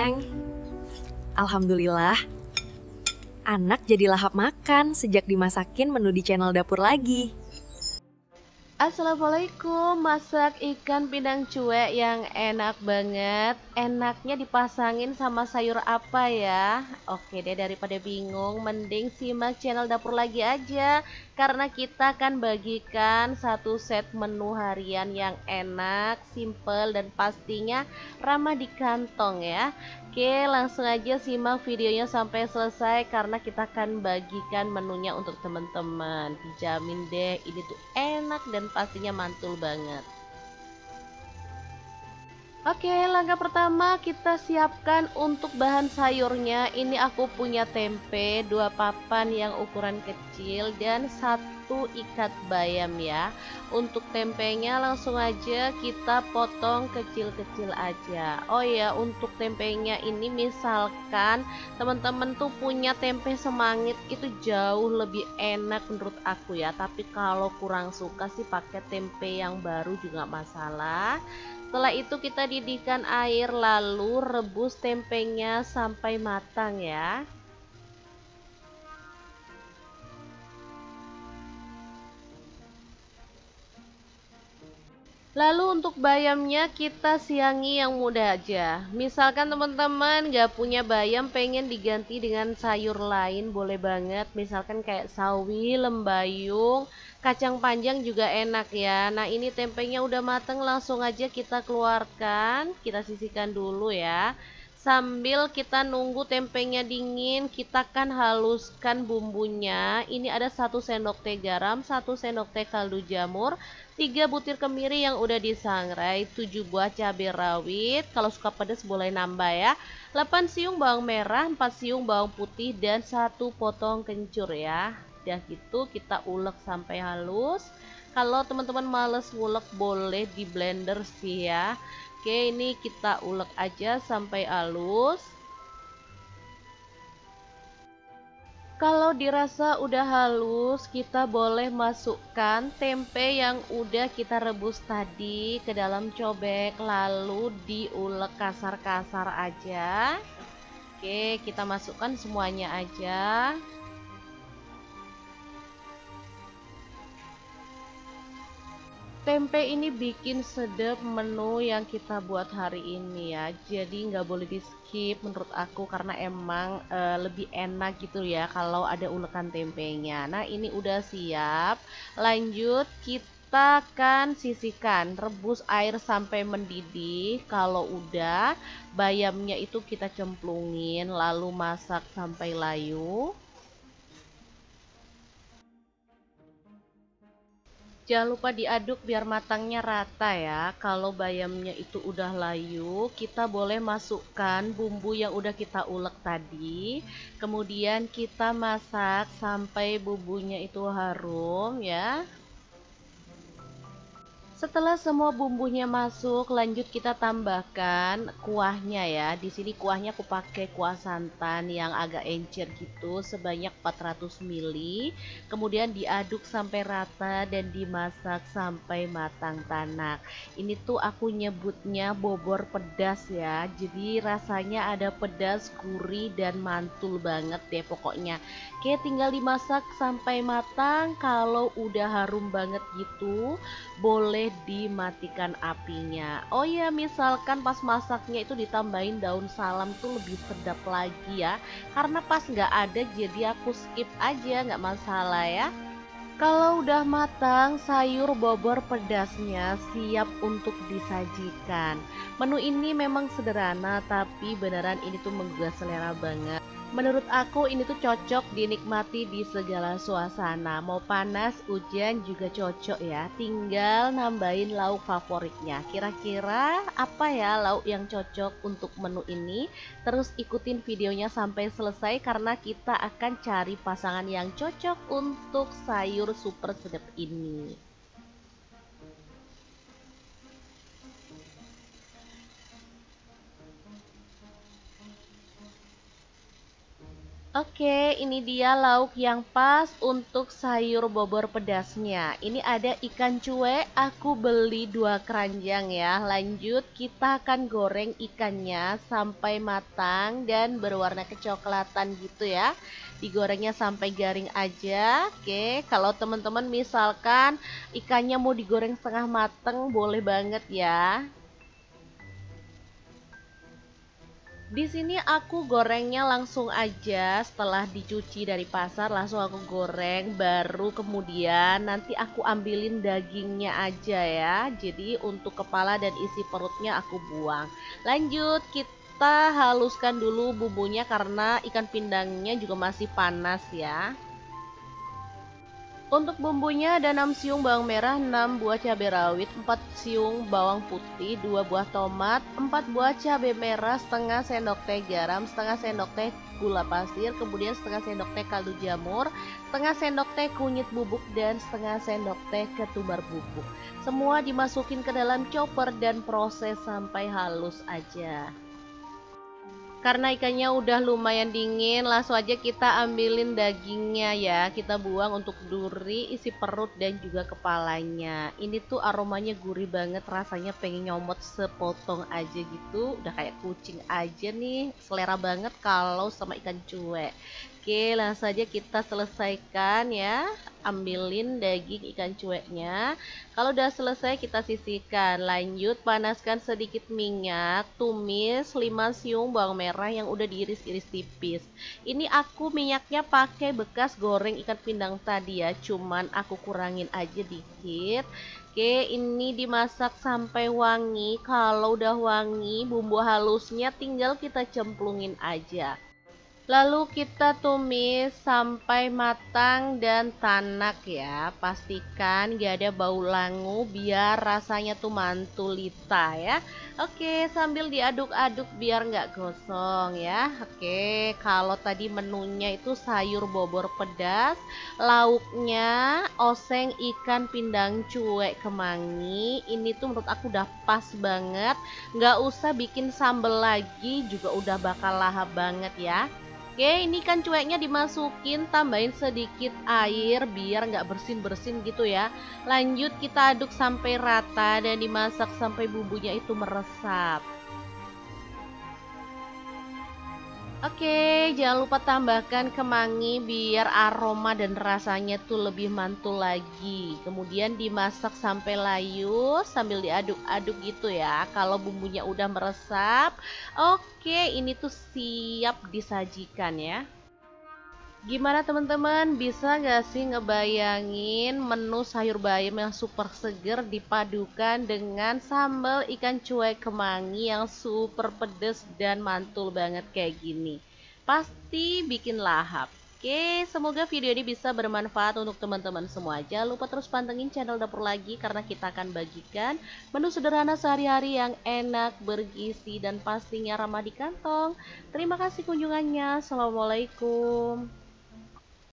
sayang. Alhamdulillah, anak jadi lahap makan sejak dimasakin menu di channel dapur lagi. Assalamualaikum, masak ikan pindang cuek yang enak banget. Enaknya dipasangin sama sayur apa ya? Oke deh, daripada bingung, mending simak channel dapur lagi aja. Karena kita akan bagikan satu set menu harian yang enak, simple, dan pastinya ramah di kantong ya. Oke, langsung aja simak videonya sampai selesai karena kita akan bagikan menunya untuk teman-teman. Dijamin deh ini tuh enak dan pastinya mantul banget. Oke, langkah pertama kita siapkan untuk bahan sayurnya. Ini aku punya tempe 2 papan yang ukuran kecil dan 1 ikat bayam ya. Untuk tempenya langsung aja kita potong kecil-kecil aja. Oh ya, untuk tempenya ini misalkan teman-teman tuh punya tempe semangit itu jauh lebih enak menurut aku ya. Tapi kalau kurang suka sih pakai tempe yang baru juga masalah. Setelah itu kita didihkan air lalu rebus tempenya sampai matang ya. Lalu untuk bayamnya kita siangi yang mudah aja. Misalkan teman-teman gak punya bayam pengen diganti dengan sayur lain boleh banget. Misalkan kayak sawi, lembayung, kacang panjang juga enak ya. Nah ini tempenya udah mateng langsung aja kita keluarkan. Kita sisihkan dulu ya. Sambil kita nunggu tempenya dingin, kita akan haluskan bumbunya. Ini ada 1 sendok teh garam, 1 sendok teh kaldu jamur, 3 butir kemiri yang udah disangrai, 7 buah cabai rawit. Kalau suka pedas boleh nambah ya. 8 siung bawang merah, 4 siung bawang putih, dan 1 potong kencur ya. Udah gitu kita ulek sampai halus. Kalau teman-teman males ngulek boleh di blender sih ya. Oke, ini kita ulek aja sampai halus. Kalau dirasa udah halus, kita boleh masukkan tempe yang udah kita rebus tadi ke dalam cobek, lalu diulek kasar-kasar aja. Oke, kita masukkan semuanya aja. Tempe ini bikin sedap menu yang kita buat hari ini ya. Jadi nggak boleh di skip menurut aku karena emang lebih enak gitu ya kalau ada ulekan tempenya. Nah ini udah siap. Lanjut kita akan sisihkan, rebus air sampai mendidih. Kalau udah, bayamnya itu kita cemplungin lalu masak sampai layu. Jangan lupa diaduk biar matangnya rata ya. Kalau bayamnya itu udah layu, kita boleh masukkan bumbu yang udah kita ulek tadi. Kemudian kita masak sampai bumbunya itu harum ya. Setelah semua bumbunya masuk, lanjut kita tambahkan kuahnya ya. Di sini kuahnya aku pakai kuah santan yang agak encer gitu sebanyak 400 ml. Kemudian diaduk sampai rata dan dimasak sampai matang tanak. Ini tuh aku nyebutnya bobor pedas ya. Jadi rasanya ada pedas, gurih, dan mantul banget deh pokoknya. Oke, tinggal dimasak sampai matang. Kalau udah harum banget gitu, boleh dimatikan apinya. Oh ya, misalkan pas masaknya itu ditambahin daun salam tuh lebih sedap lagi ya. Karena pas nggak ada jadi aku skip aja, nggak masalah ya. Kalau udah matang, sayur bobor pedasnya siap untuk disajikan. Menu ini memang sederhana tapi beneran ini tuh menggugah selera banget. Menurut aku ini tuh cocok dinikmati di segala suasana. Mau panas, hujan juga cocok ya. Tinggal nambahin lauk favoritnya. Kira-kira apa ya lauk yang cocok untuk menu ini? Terus ikutin videonya sampai selesai karena kita akan cari pasangan yang cocok untuk sayur super sedap ini. Oke, ini dia lauk yang pas untuk sayur bobor pedasnya. Ini ada ikan cuek, aku beli 2 keranjang ya. Lanjut, kita akan goreng ikannya sampai matang dan berwarna kecoklatan gitu ya. Digorengnya sampai garing aja. Oke, kalau teman-teman misalkan ikannya mau digoreng setengah mateng, boleh banget ya. Di sini aku gorengnya langsung aja setelah dicuci dari pasar, langsung aku goreng, baru kemudian nanti aku ambilin dagingnya aja ya. Jadi untuk kepala dan isi perutnya aku buang. Lanjut, kita haluskan dulu bumbunya karena ikan pindangnya juga masih panas ya. Untuk bumbunya ada 6 siung bawang merah, 6 buah cabai rawit, 4 siung bawang putih, 2 buah tomat, 4 buah cabai merah, setengah sendok teh garam, setengah sendok teh gula pasir, kemudian setengah sendok teh kaldu jamur, setengah sendok teh kunyit bubuk, dan setengah sendok teh ketumbar bubuk. Semua dimasukin ke dalam chopper dan proses sampai halus aja. Karena ikannya udah lumayan dingin, langsung aja kita ambilin dagingnya ya. Kita buang untuk duri, isi perut dan juga kepalanya. Ini tuh aromanya gurih banget, rasanya pengen nyomot sepotong aja gitu. Udah kayak kucing aja nih, selera banget kalau sama ikan cuek. Oke, langsung saja kita selesaikan ya. Ambilin daging ikan cueknya. Kalau udah selesai kita sisihkan. Lanjut panaskan sedikit minyak, tumis 5 siung bawang merah yang udah diiris-iris tipis. Ini aku minyaknya pakai bekas goreng ikan pindang tadi ya, cuman aku kurangin aja dikit. Oke, ini dimasak sampai wangi. Kalau udah wangi, bumbu halusnya tinggal kita cemplungin aja. Lalu kita tumis sampai matang dan tanak ya. Pastikan gak ada bau langu biar rasanya tuh mantulita ya. Oke, sambil diaduk-aduk biar nggak gosong ya. Oke, kalau tadi menunya itu sayur bobor pedas, lauknya oseng ikan pindang cuek kemangi. Ini tuh menurut aku udah pas banget. Nggak usah bikin sambal lagi juga udah bakal lahap banget ya. Oke, ini kan cueknya dimasukin, tambahin sedikit air biar nggak bersin-bersin gitu ya. Lanjut kita aduk sampai rata dan dimasak sampai bumbunya itu meresap. Oke, jangan lupa tambahkan kemangi biar aroma dan rasanya tuh lebih mantul lagi. Kemudian dimasak sampai layu sambil diaduk-aduk gitu ya. Kalau bumbunya udah meresap, oke, ini tuh siap disajikan ya. Gimana teman-teman, bisa nggak sih ngebayangin menu sayur bayam yang super seger dipadukan dengan sambal ikan cuek kemangi yang super pedes dan mantul banget kayak gini? Pasti bikin lahap. Oke, semoga video ini bisa bermanfaat untuk teman-teman semua. Jangan lupa terus pantengin channel Dapur Lagi karena kita akan bagikan menu sederhana sehari-hari yang enak, bergizi, dan pastinya ramah di kantong. Terima kasih kunjungannya. Assalamualaikum.